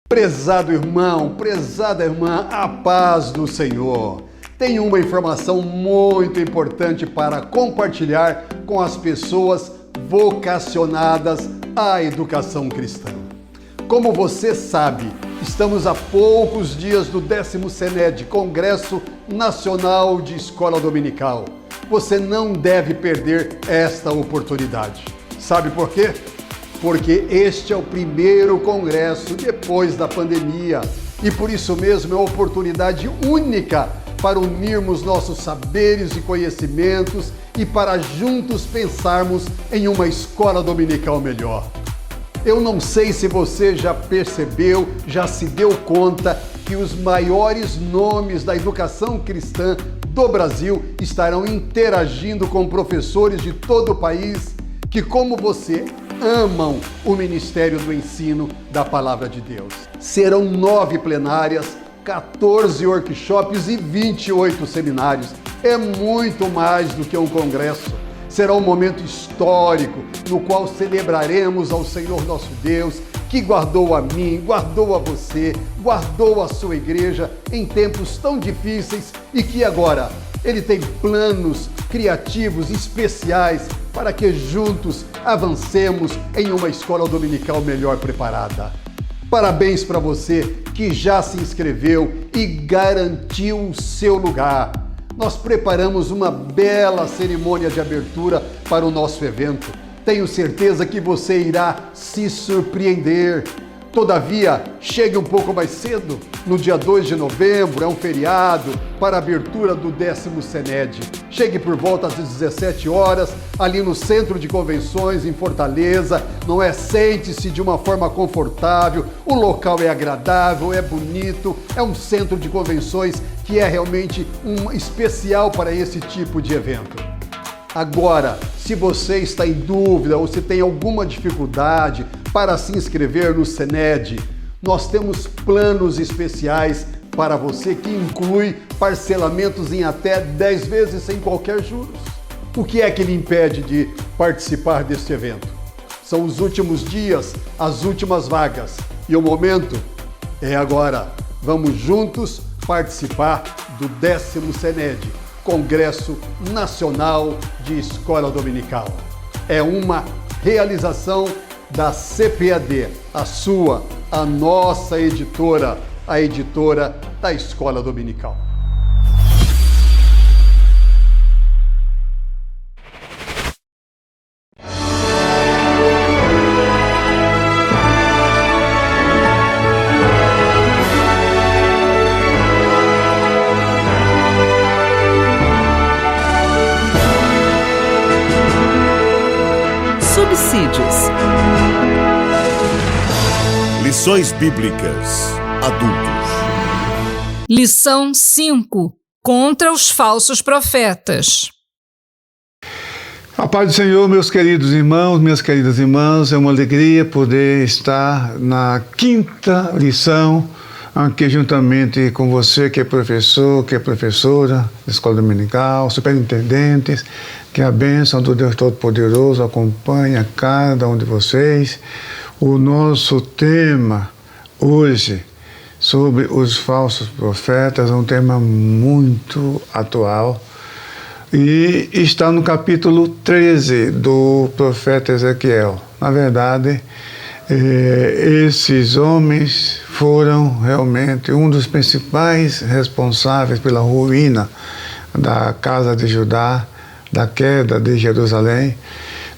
Prezado irmão, prezada irmã, a paz do Senhor. Tenho uma informação muito importante para compartilhar com as pessoas vocacionadas à educação cristã. Como você sabe, estamos a poucos dias do 10º CENED, Congresso Nacional de Escola Dominical. Você não deve perder esta oportunidade. Sabe por quê? Porque este é o primeiro congresso depois da pandemia e por isso mesmo é uma oportunidade única para unirmos nossos saberes e conhecimentos e para juntos pensarmos em uma escola dominical melhor. Eu não sei se você já percebeu, já se deu conta que os maiores nomes da educação cristã do Brasil estarão interagindo com professores de todo o país que, como você, amam o Ministério do Ensino da Palavra de Deus. Serão 9 plenárias, 14 workshops e 28 seminários. É muito mais do que um congresso. Será um momento histórico no qual celebraremos ao Senhor nosso Deus, que guardou a mim, guardou a você, guardou a sua igreja em tempos tão difíceis e que agora Ele tem planos criativos, especiais, para que juntos avancemos em uma escola dominical melhor preparada. Parabéns para você que já se inscreveu e garantiu o seu lugar. Nós preparamos uma bela cerimônia de abertura para o nosso evento. Tenho certeza que você irá se surpreender. Todavia, chegue um pouco mais cedo, no dia 2 de novembro, é um feriado, para a abertura do 10º CENED. Chegue por volta às 17 horas, ali no Centro de Convenções, em Fortaleza. Não é? Sente-se de uma forma confortável, o local é agradável, é bonito, é um centro de convenções que é realmente um especial para esse tipo de evento. Agora, se você está em dúvida ou se tem alguma dificuldade para se inscrever no CENED, nós temos planos especiais para você que inclui parcelamentos em até 10 vezes sem qualquer juros. O que é que lhe impede de participar deste evento? São os últimos dias, as últimas vagas e o momento é agora. Vamos juntos participar do 10º CENED, Congresso Nacional de Escola Dominical. É uma realização da CPAD, a nossa editora, a editora da Escola Dominical. Subsídios. Lições Bíblicas Adultos. Lição 5. Contra os falsos profetas. A paz do Senhor, meus queridos irmãos, minhas queridas irmãs, é uma alegria poder estar na 5ª lição aqui juntamente com você que é professor, que é professora da Escola Dominical, superintendentes, que a bênção do Deus Todo-Poderoso acompanhe a cada um de vocês. O nosso tema hoje sobre os falsos profetas é um tema muito atual e está no capítulo 13 do profeta Ezequiel. Na verdade, esses homens foram realmente um dos principais responsáveis pela ruína da casa de Judá, da queda de Jerusalém.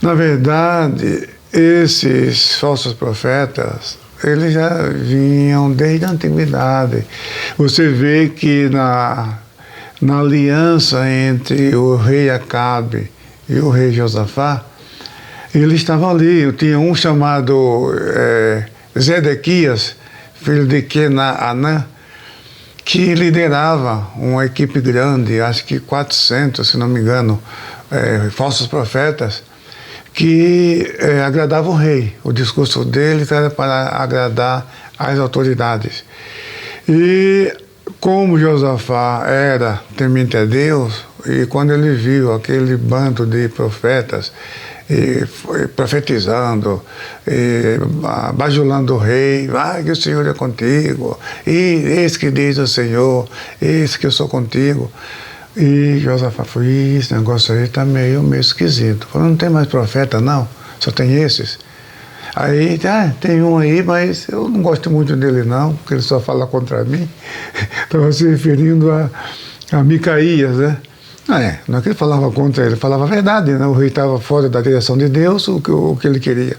Na verdade, esses falsos profetas, eles já vinham desde a antiguidade. Você vê que na aliança entre o rei Acabe e o rei Josafá, eles estavam ali. Tinha um chamado Zedequias, filho de Kenaanã, que liderava uma equipe grande, acho que 400, se não me engano, falsos profetas, que agradavam o rei. O discurso deles era para agradar as autoridades. E como Josafá era temente a Deus, e quando ele viu aquele bando de profetas, e foi profetizando, e bajulando o rei, que o Senhor é contigo, e eis que diz o Senhor, eis que eu sou contigo. E Josafá falou, esse negócio aí está meio esquisito. Falou, não tem mais profeta não, só tem esses. Aí, tem um aí, mas eu não gosto muito dele não, porque ele só fala contra mim. Estava se referindo a Micaías, né? Não é que ele falava contra ele, falava a verdade, né? O rei estava fora da direção de Deus, o que ele queria.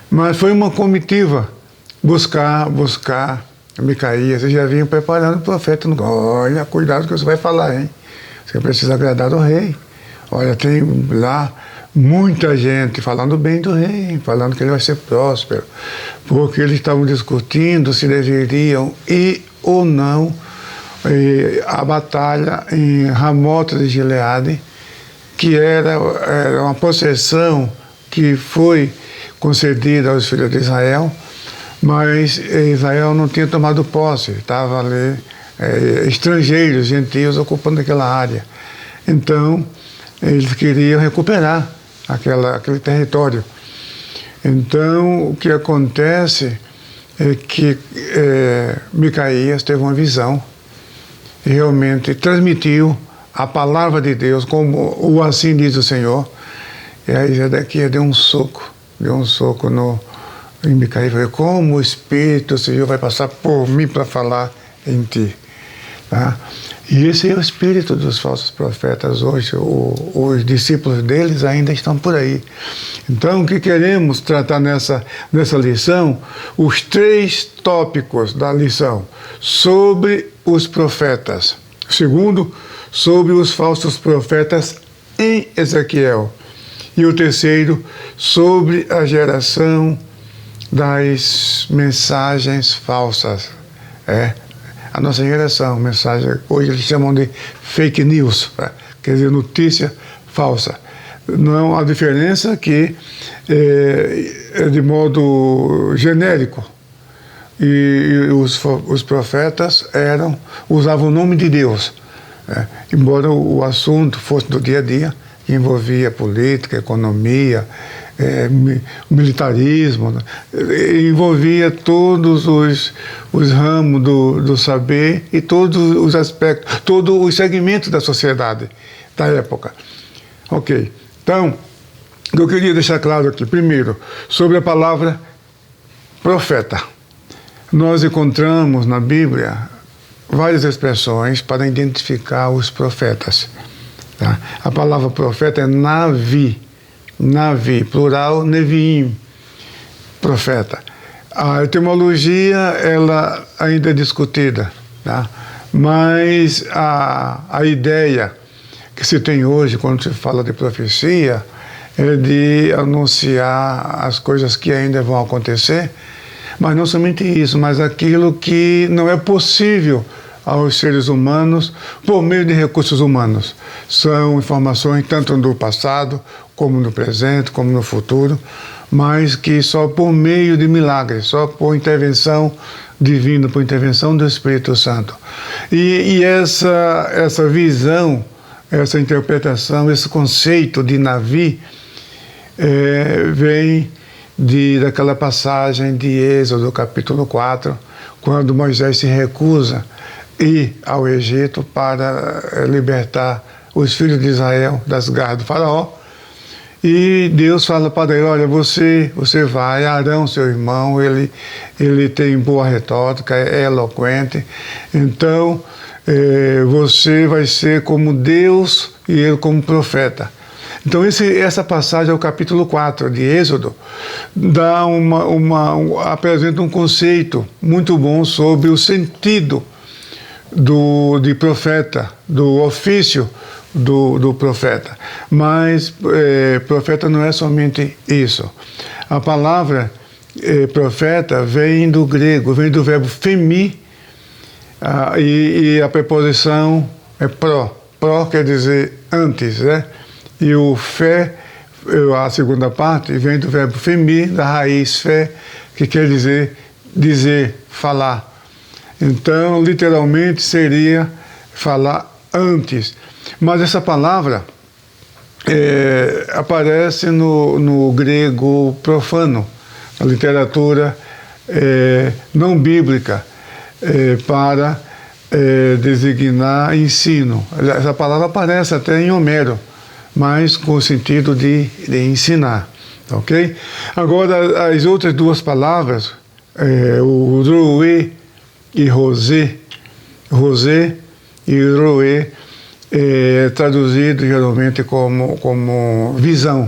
Mas foi uma comitiva buscar Micaías. Eles já vinham preparando o profeta. Olha, cuidado que você vai falar, hein? Você precisa agradar o rei. Olha, tem lá muita gente falando bem do rei, falando que ele vai ser próspero, porque eles estavam discutindo se deveriam ir ou não a batalha em Ramote de Gileade, que era uma possessão que foi concedida aos filhos de Israel, mas Israel não tinha tomado posse, estava ali estrangeiros, gentios ocupando aquela área. Então, eles queriam recuperar aquele território. Então, o que acontece é que Micaías teve uma visão e realmente transmitiu a palavra de Deus, como o assim diz o Senhor. E aí Zedequias deu um soco em Micaías, falou, como o Espírito do Senhor vai passar por mim para falar em ti. Tá? E esse é o espírito dos falsos profetas hoje. Os discípulos deles ainda estão por aí. Então, o que queremos tratar nessa lição? Os 3 tópicos da lição sobre os profetas. Segundo, sobre os falsos profetas em Ezequiel. E o terceiro, sobre a geração das mensagens falsas. A nossa geração, mensagem, hoje eles chamam de fake news, quer dizer, notícia falsa. Não, a diferença é que é de modo genérico. E os profetas usavam o nome de Deus. Embora o assunto fosse do dia a dia, que envolvia política, economia, militarismo, envolvia todos os ramos do saber e todos os aspectos, todos os segmentos da sociedade da época. Ok, então, eu queria deixar claro aqui, primeiro, sobre a palavra profeta. Nós encontramos na Bíblia várias expressões para identificar os profetas. Tá? A palavra profeta é Navi, plural, Neviim, profeta. A etimologia, ela ainda é discutida, tá? Mas a ideia que se tem hoje, quando se fala de profecia, é de anunciar as coisas que ainda vão acontecer, mas não somente isso, mas aquilo que não é possível aos seres humanos por meio de recursos humanos. São informações tanto do passado, como no presente, como no futuro, mas que só por meio de milagres, só por intervenção divina, por intervenção do Espírito Santo. E essa visão, essa interpretação, esse conceito de Navi vem daquela passagem de Êxodo, capítulo 4, quando Moisés se recusa a ir ao Egito para libertar os filhos de Israel das garras do faraó. E Deus fala para ele, olha, você vai, Arão, seu irmão, ele tem boa retórica, é eloquente, então você vai ser como Deus e ele como profeta. Então essa passagem é o capítulo 4 de Êxodo, apresenta um conceito muito bom sobre o sentido de profeta, do ofício do profeta. Mas profeta não é somente isso. A palavra profeta vem do grego, vem do verbo femi, e a preposição é pró. Pró quer dizer antes, né? E o fé, a segunda parte, vem do verbo femi, da raiz fé, que quer dizer, falar. Então, literalmente, seria falar antes. Mas essa palavra, aparece no grego profano, na literatura não bíblica, para designar ensino. Essa palavra aparece até em Homero, mas com o sentido de ensinar, ok? Agora, as outras duas palavras, o roé e rosé e roé, traduzido geralmente como visão.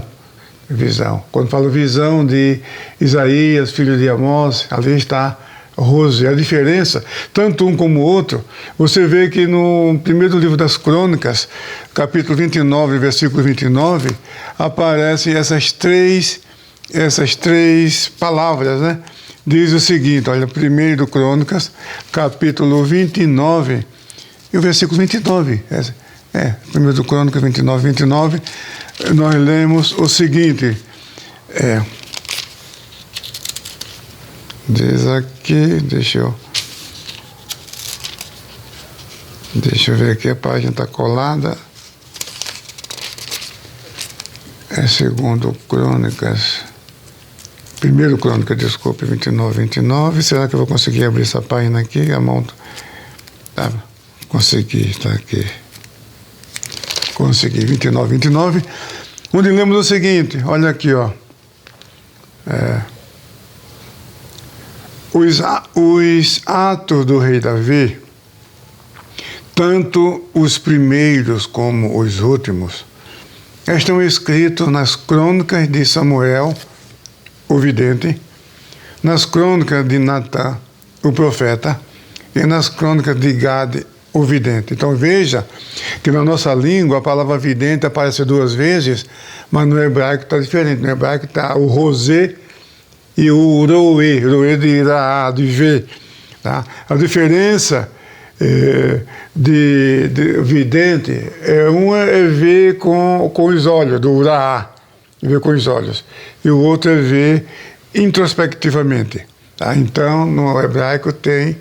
Quando falo visão de Isaías, filho de Amós, ali está rosé. A diferença, tanto um como o outro, você vê que no primeiro livro das Crônicas, capítulo 29, versículo 29, aparecem essas três palavras, né? Diz o seguinte, olha, primeiro Crônicas, capítulo 29, e o versículo 29, primeiro Crônicas 29, nós lemos o seguinte, diz aqui, deixa eu ver aqui, a página está colada, segundo Crônicas, primeiro Crônicas, desculpe, 29, será que eu vou conseguir abrir essa página aqui? A mão, tá, consegui, está aqui, consegui, 29, onde lemos o seguinte, olha aqui, ó, os atos do rei Davi, tanto os primeiros como os últimos, estão escritos nas crônicas de Samuel, o vidente, nas crônicas de Natã, o profeta, e nas crônicas de Gade, o vidente. Então veja que na nossa língua a palavra vidente aparece duas vezes, mas no hebraico está diferente. No hebraico está o rosé e o roé de Iraá, de ver. Tá? A diferença de vidente uma é ver com os olhos, do Uraá, ver com os olhos, e o outro é ver introspectivamente. Tá? Então, no hebraico tem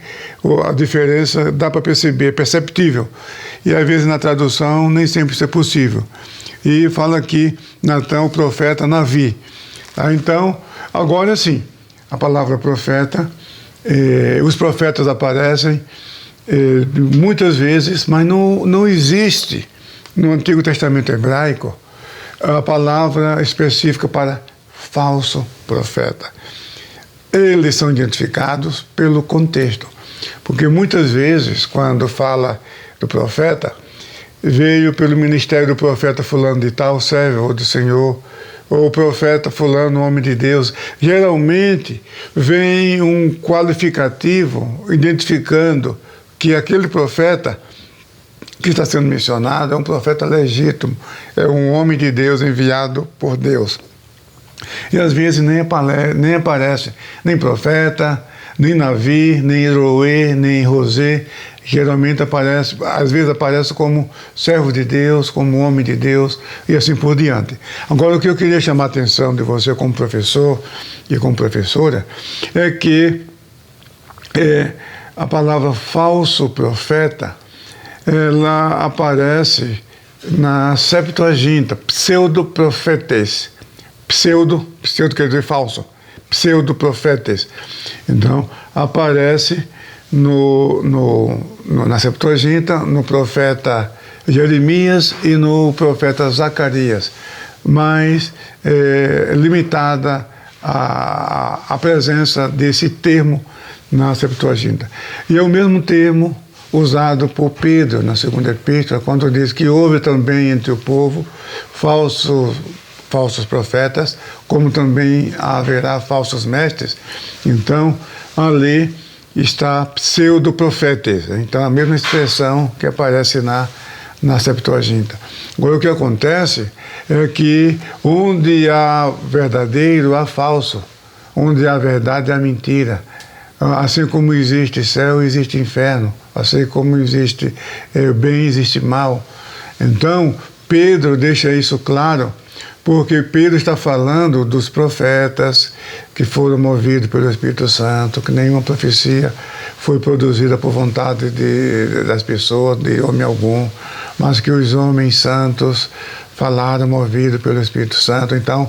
a diferença, dá para perceber, é perceptível. E às vezes na tradução nem sempre isso é possível. E fala aqui, Natã, o profeta, Navi. Tá? Então, agora sim, a palavra profeta, os profetas aparecem muitas vezes, mas não existe no Antigo Testamento hebraico a palavra específica para falso profeta. Eles são identificados pelo contexto, porque muitas vezes, quando fala do profeta, veio pelo ministério do profeta fulano de tal, servo do Senhor, ou o profeta fulano, homem de Deus. Geralmente vem um qualificativo identificando que aquele profeta que está sendo mencionado é um profeta legítimo, é um homem de Deus enviado por Deus. E às vezes nem aparece nem profeta, nem Navi, nem roé, nem rosé. Geralmente aparece, às vezes aparece como servo de Deus, como homem de Deus e assim por diante. Agora, o que eu queria chamar a atenção de você como professor e como professora é que a palavra falso profeta, ela aparece na Septuaginta, pseudo-profetes. Pseudo quer dizer falso, pseudo-profetes. Então, aparece na Septuaginta, no profeta Jeremias e no profeta Zacarias, mas limitada a presença desse termo na Septuaginta. E é o mesmo termo usado por Pedro na segunda epístola, quando diz que houve também entre o povo falsos profetas, como também haverá falsos mestres. Então, ali está pseudo-profetes. Então, a mesma expressão que aparece na Septuaginta. Agora, o que acontece é que onde há verdadeiro, há falso. Onde há verdade, há mentira. Assim como existe céu, existe inferno. Assim como existe bem, existe mal. Então, Pedro deixa isso claro, porque Pedro está falando dos profetas que foram movidos pelo Espírito Santo, que nenhuma profecia foi produzida por vontade das pessoas, de homem algum, mas que os homens santos falaram movido pelo Espírito Santo. Então,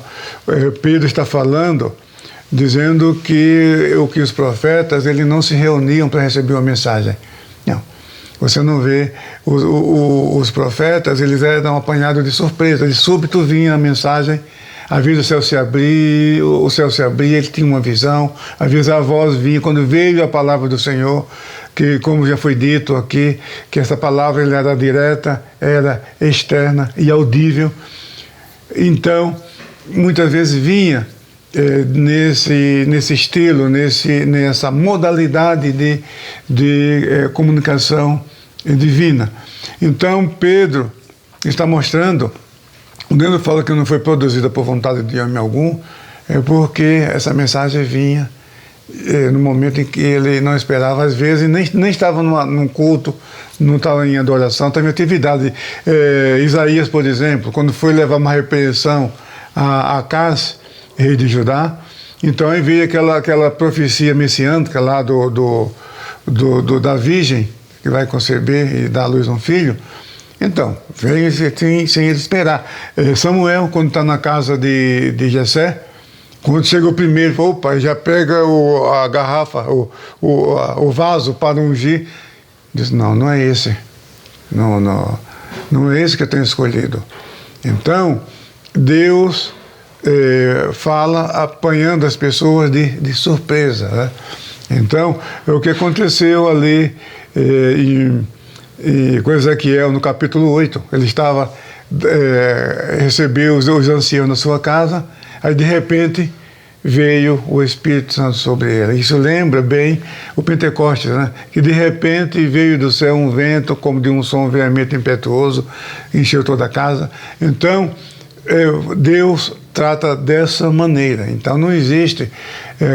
Pedro está falando, dizendo que os profetas eles não se reuniam para receber uma mensagem. Não. Você não vê, os profetas, eles eram apanhados de surpresa, de súbito vinha a mensagem, às vezes o céu se abria, ele tinha uma visão, às vezes a voz vinha, quando veio a palavra do Senhor, que como já foi dito aqui, que essa palavra ele era direta, era externa e audível. Então, muitas vezes vinha nesse estilo, nessa modalidade de comunicação divina. Então, Pedro está mostrando, quando ele fala que não foi produzida por vontade de homem algum, é porque essa mensagem vinha no momento em que ele não esperava, às vezes, nem estava num culto, não estava em adoração, estava em atividade. Isaías, por exemplo, quando foi levar uma repreensão a Acás, rei de Judá, então aí veio aquela profecia messiânica lá da virgem, que vai conceber e dar à luz um filho. Então, veio sem ele esperar. Samuel, quando está na casa de Jessé, quando chega o primeiro, opa, já pega a garrafa, o vaso para ungir. Diz, não é esse. Não é esse que eu tenho escolhido. Então, Deus fala apanhando as pessoas de surpresa. Né? Então, o que aconteceu ali com Ezequiel, no capítulo 8, ele recebeu os anciãos na sua casa, aí de repente veio o Espírito Santo sobre ele. Isso lembra bem o Pentecostes, né? Que de repente veio do céu um vento, como de um som veemente impetuoso, encheu toda a casa. Então, Deus trata dessa maneira. Então, não existe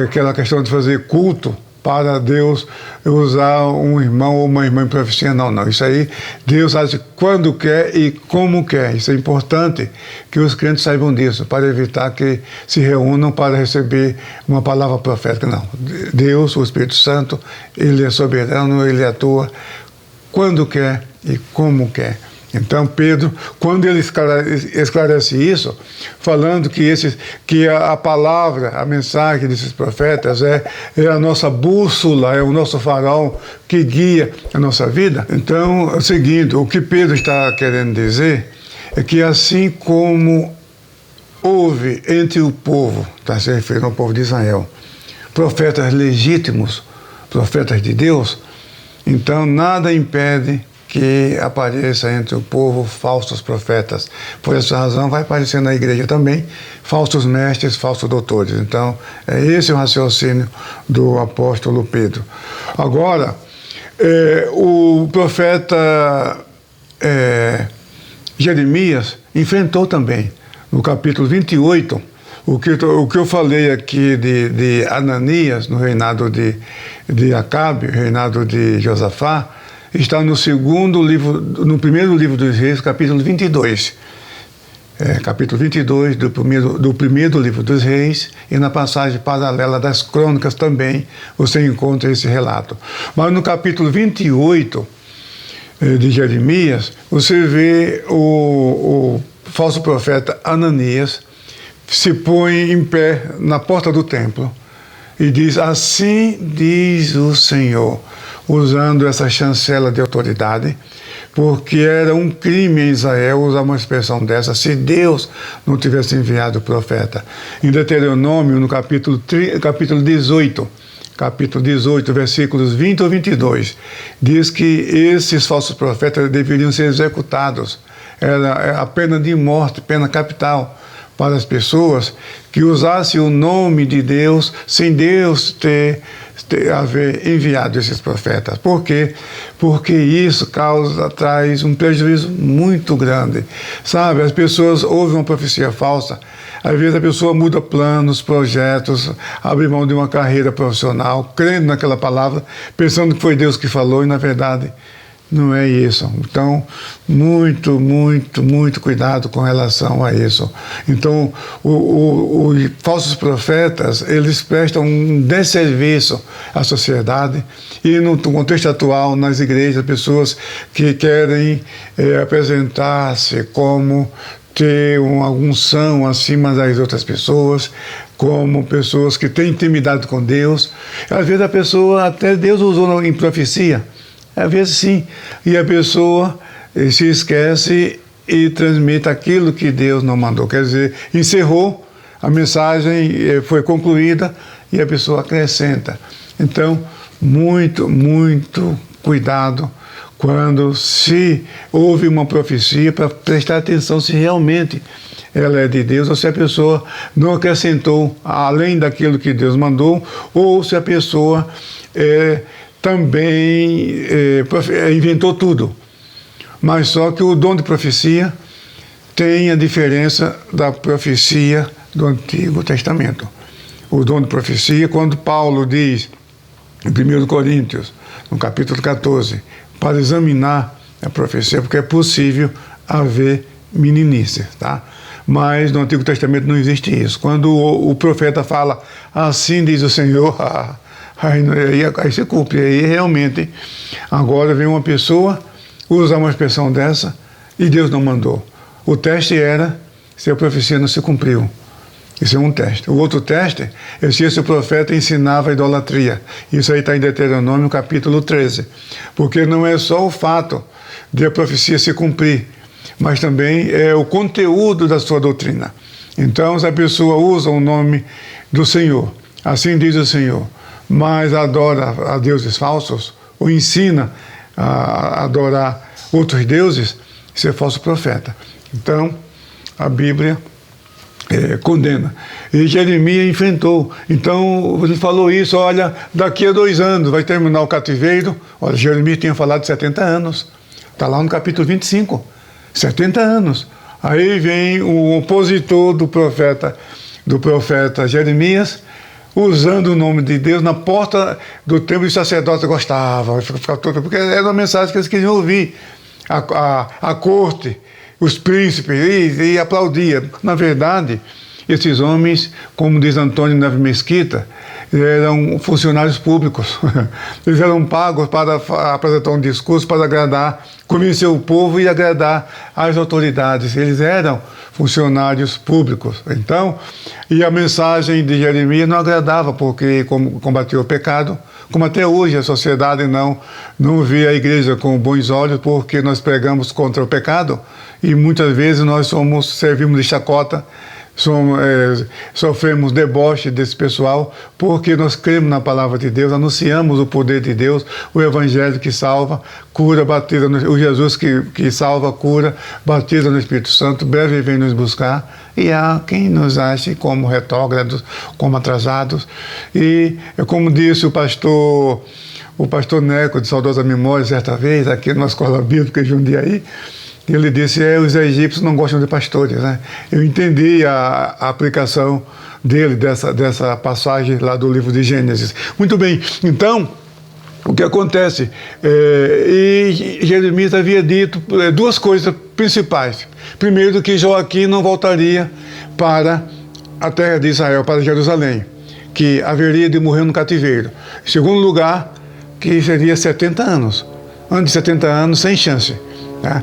aquela questão de fazer culto para Deus usar um irmão ou uma irmã em profecia. Não. Isso aí, Deus age quando quer e como quer. Isso é importante que os crentes saibam disso, para evitar que se reúnam para receber uma palavra profética. Não. Deus, o Espírito Santo, Ele é soberano, Ele atua quando quer e como quer. Então, Pedro, quando ele esclarece isso, falando que a palavra, a mensagem desses profetas é a nossa bússola, é o nosso farol que guia a nossa vida. Então, seguindo, o que Pedro está querendo dizer é que assim como houve entre o povo, está se referindo ao povo de Israel, profetas legítimos, profetas de Deus, então nada impede que apareça entre o povo falsos profetas. Por essa razão vai aparecer na igreja também falsos mestres, falsos doutores. Então, é esse o raciocínio do apóstolo Pedro. Agora, o profeta Jeremias enfrentou também, no capítulo 28, o que eu falei aqui de Ananias, no reinado de Acabe, reinado de Josafá, está no primeiro livro dos Reis, capítulo 22. Capítulo 22 do primeiro livro dos Reis, e na passagem paralela das Crônicas também você encontra esse relato. Mas no capítulo 28 de Jeremias, você vê o falso profeta Ananias se põe em pé na porta do templo e diz, assim diz o Senhor, usando essa chancela de autoridade, porque era um crime em Israel usar uma expressão dessa, se Deus não tivesse enviado o profeta. Em Deuteronômio, no capítulo 18, versículos 20 ou 22, diz que esses falsos profetas deveriam ser executados. Era a pena de morte, pena capital, para as pessoas que usassem o nome de Deus sem Deus haver enviado esses profetas. Por quê? Porque isso traz um prejuízo muito grande. Sabe, as pessoas ouvem uma profecia falsa, às vezes a pessoa muda planos, projetos, abre mão de uma carreira profissional, crendo naquela palavra, pensando que foi Deus que falou e na verdade não é isso. Então, muito, muito, muito cuidado com relação a isso. Então, os falsos profetas, eles prestam um desserviço à sociedade e no contexto atual, nas igrejas, pessoas que querem apresentar-se como ter uma unção acima das outras pessoas, como pessoas que têm intimidade com Deus. Às vezes a pessoa, até Deus usou em profecia, às vezes sim, e a pessoa se esquece e transmite aquilo que Deus não mandou. Quer dizer, encerrou, a mensagem foi concluída e a pessoa acrescenta. Então, muito, muito cuidado quando se ouve uma profecia, para prestar atenção se realmente ela é de Deus, ou se a pessoa não acrescentou além daquilo que Deus mandou, ou se a pessoa também inventou tudo. Mas só que o dom de profecia tem a diferença da profecia do Antigo Testamento. O dom de profecia, quando Paulo diz, em 1 Coríntios, no capítulo 14, para examinar a profecia, porque é possível haver meninice, tá? Mas no Antigo Testamento não existe isso. Quando o profeta fala, assim diz o Senhor, aí se cumpre. Aí realmente, agora vem uma pessoa usar uma expressão dessa e Deus não mandou. O teste era se a profecia não se cumpriu. Isso é um teste. O outro teste é se esse profeta ensinava a idolatria. Isso aí está em Deuteronômio, capítulo 13. Porque não é só o fato de a profecia se cumprir, mas também é o conteúdo da sua doutrina. Então, se a pessoa usa o nome do Senhor, assim diz o Senhor, mas adora a deuses falsos, ou ensina a adorar outros deuses, isso é falso profeta. Então, a Bíblia condena. E Jeremias enfrentou. Então, ele falou isso, olha, daqui a 2 anos vai terminar o cativeiro. Olha, Jeremias tinha falado de 70 anos. Está lá no capítulo 25. 70 anos. Aí vem o opositor do profeta Jeremias, usando o nome de Deus na porta do templo. E os sacerdotes gostavam, porque era uma mensagem que eles queriam ouvir. A corte, os príncipes, e aplaudia. Na verdade, esses homens, como diz Antônio Neves Mesquita, eram funcionários públicos. Eles eram pagos para apresentar um discurso, para agradar, convencer o povo e agradar as autoridades. Eles eram funcionários públicos. Então, e a mensagem de Jeremias não agradava, porque combatia o pecado, como até hoje a sociedade não vê a igreja com bons olhos, porque nós pregamos contra o pecado e muitas vezes nós servimos de chacota, sofremos deboche desse pessoal, porque nós cremos na palavra de Deus, anunciamos o poder de Deus, o Evangelho que salva, cura, batiza, o Jesus que salva, cura, batiza no Espírito Santo, breve vem nos buscar, e há quem nos ache como retrógrados, como atrasados. E como disse o pastor Neco, de saudosa memória, certa vez, aqui numa escola bíblica em Jundiaí, ele disse, os egípcios não gostam de pastores, né? Eu entendi a aplicação dele, dessa passagem lá do livro de Gênesis. Muito bem, então, o que acontece? E Jeremias havia dito 2 coisas principais. Primeiro, que Joaquim não voltaria para a terra de Israel, para Jerusalém, que haveria de morrer no cativeiro. Em segundo lugar, que seria 70 anos. Antes de 70 anos, sem chance, tá?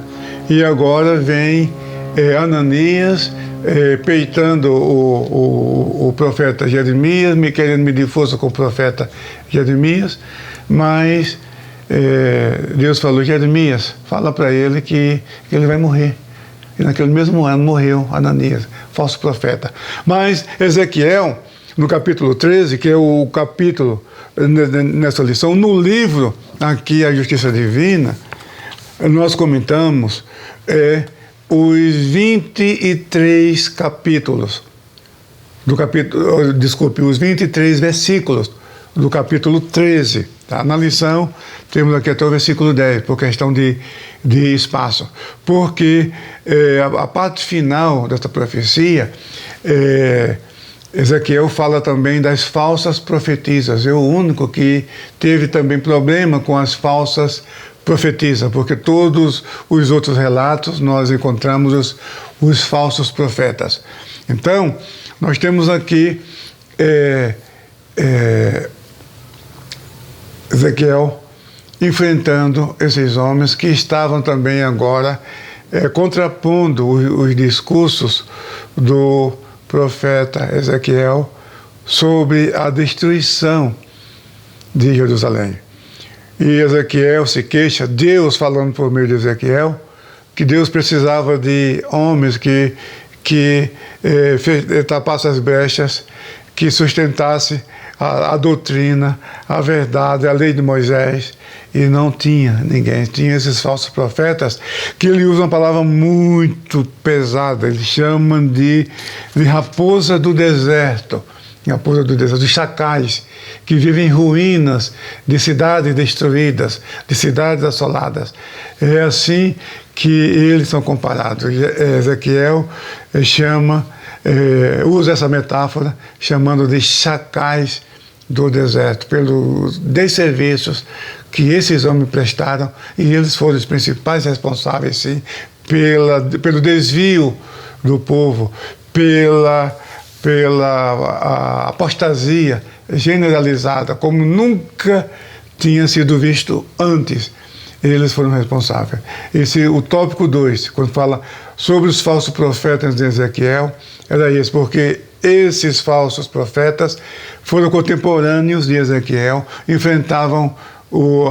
E agora vem Ananias peitando o profeta Jeremias, querendo medir força com o profeta Jeremias, mas Deus falou, Jeremias, fala para ele que ele vai morrer. E naquele mesmo ano morreu Ananias, falso profeta. Mas Ezequiel, no capítulo 13, que é o capítulo nessa lição, no livro aqui, A Justiça Divina, nós comentamos os 23 capítulos os 23 versículos do capítulo 13. Tá? Na lição, temos aqui até o versículo 10, por questão de espaço. Porque a parte final dessa profecia, Ezequiel fala também das falsas profetisas. É o único que teve também problema com as falsas profetizas, porque todos os outros relatos nós encontramos os falsos profetas. Então, nós temos aqui Ezequiel enfrentando esses homens que estavam também agora contrapondo os discursos do profeta Ezequiel sobre a destruição de Jerusalém. E Ezequiel se queixa, Deus falando por meio de Ezequiel, que Deus precisava de homens que tapassem as brechas, que sustentasse a doutrina, a verdade, a lei de Moisés, e não tinha ninguém. Tinha esses falsos profetas que ele usa uma palavra muito pesada, eles chamam de raposa do deserto. Raposa do deserto, dos chacais que vivem em ruínas de cidades destruídas, de cidades assoladas. É assim que eles são comparados. Ezequiel usa essa metáfora chamando de chacais do deserto, pelos desserviços que esses homens prestaram, e eles foram os principais responsáveis, sim, pelo desvio do povo, pela apostasia generalizada, como nunca tinha sido visto antes. Eles foram responsáveis. O tópico 2, quando fala sobre os falsos profetas de Ezequiel, era esse, porque esses falsos profetas foram contemporâneos de Ezequiel, enfrentavam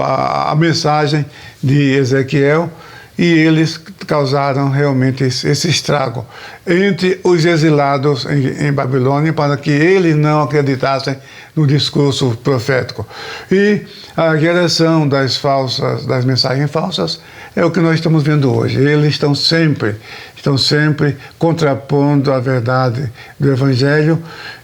a mensagem de Ezequiel, e eles causaram realmente esse estrago entre os exilados em Babilônia, para que eles não acreditassem no discurso profético. E a geração das mensagens falsas é o que nós estamos vendo hoje. Eles estão sempre contrapondo a verdade do Evangelho,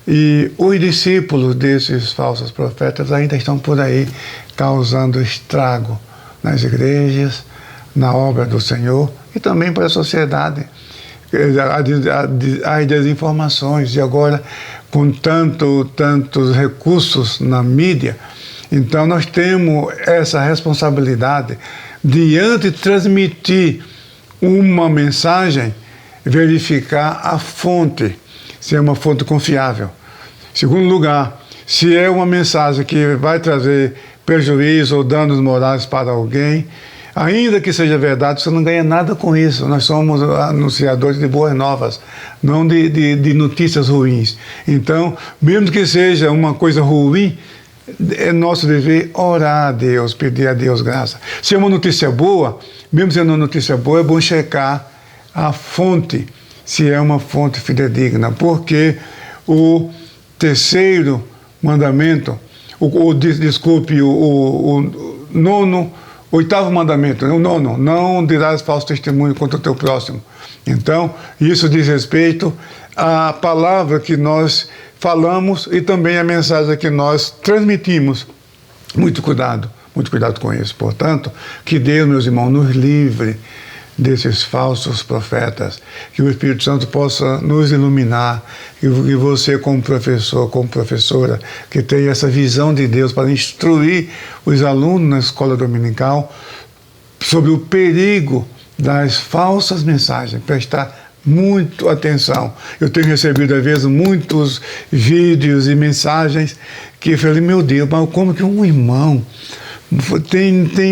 e os discípulos desses falsos profetas ainda estão por aí causando estrago nas igrejas, na obra do Senhor e também para a sociedade. As desinformações, e agora com tantos recursos na mídia, então nós temos essa responsabilidade de, antes de transmitir uma mensagem, verificar a fonte, se é uma fonte confiável. Segundo lugar, se é uma mensagem que vai trazer prejuízo ou danos morais para alguém, ainda que seja verdade, você não ganha nada com isso. Nós somos anunciadores de boas novas, não de notícias ruins. Então, mesmo que seja uma coisa ruim, é nosso dever orar a Deus, pedir a Deus graça. Se é uma notícia boa, mesmo sendo uma notícia boa, é bom checar a fonte, se é uma fonte fidedigna, porque o terceiro mandamento, o oitavo mandamento, o nono, não dirás falso testemunho contra o teu próximo. Então, isso diz respeito à palavra que nós falamos e também à mensagem que nós transmitimos. Muito cuidado com isso. Portanto, que Deus, meus irmãos, nos livre desses falsos profetas, que o Espírito Santo possa nos iluminar, e você, como professor, como professora, que tenha essa visão de Deus para instruir os alunos na escola dominical sobre o perigo das falsas mensagens, prestar muito atenção. Eu tenho recebido, às vezes, muitos vídeos e mensagens que eu falei, meu Deus, mas como que um irmão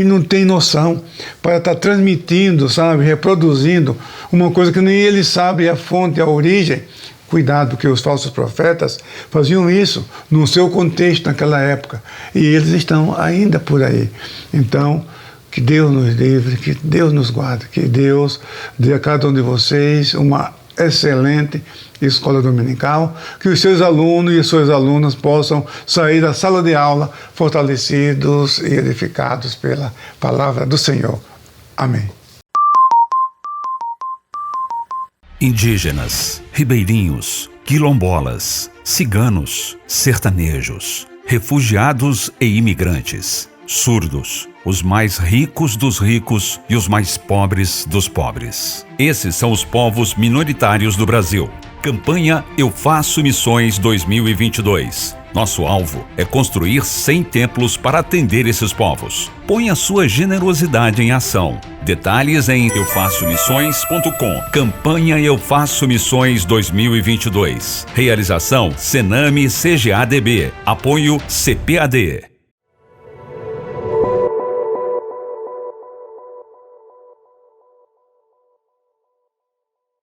não tem noção para estar transmitindo, sabe, reproduzindo uma coisa que nem ele sabe a fonte, a origem. Cuidado, porque os falsos profetas faziam isso no seu contexto naquela época, e eles estão ainda por aí. Então, que Deus nos livre, que Deus nos guarde, que Deus dê a cada um de vocês uma excelente escola dominical, que os seus alunos e as suas alunas possam sair da sala de aula fortalecidos e edificados pela palavra do Senhor. Amém. Indígenas, ribeirinhos, quilombolas, ciganos, sertanejos, refugiados e imigrantes, surdos, os mais ricos dos ricos e os mais pobres dos pobres. Esses são os povos minoritários do Brasil. Campanha Eu Faço Missões 2022. Nosso alvo é construir 100 templos para atender esses povos. Põe a sua generosidade em ação. Detalhes em eufaçomissões.com. Campanha Eu Faço Missões 2022. Realização Sename CGADB. Apoio CPAD.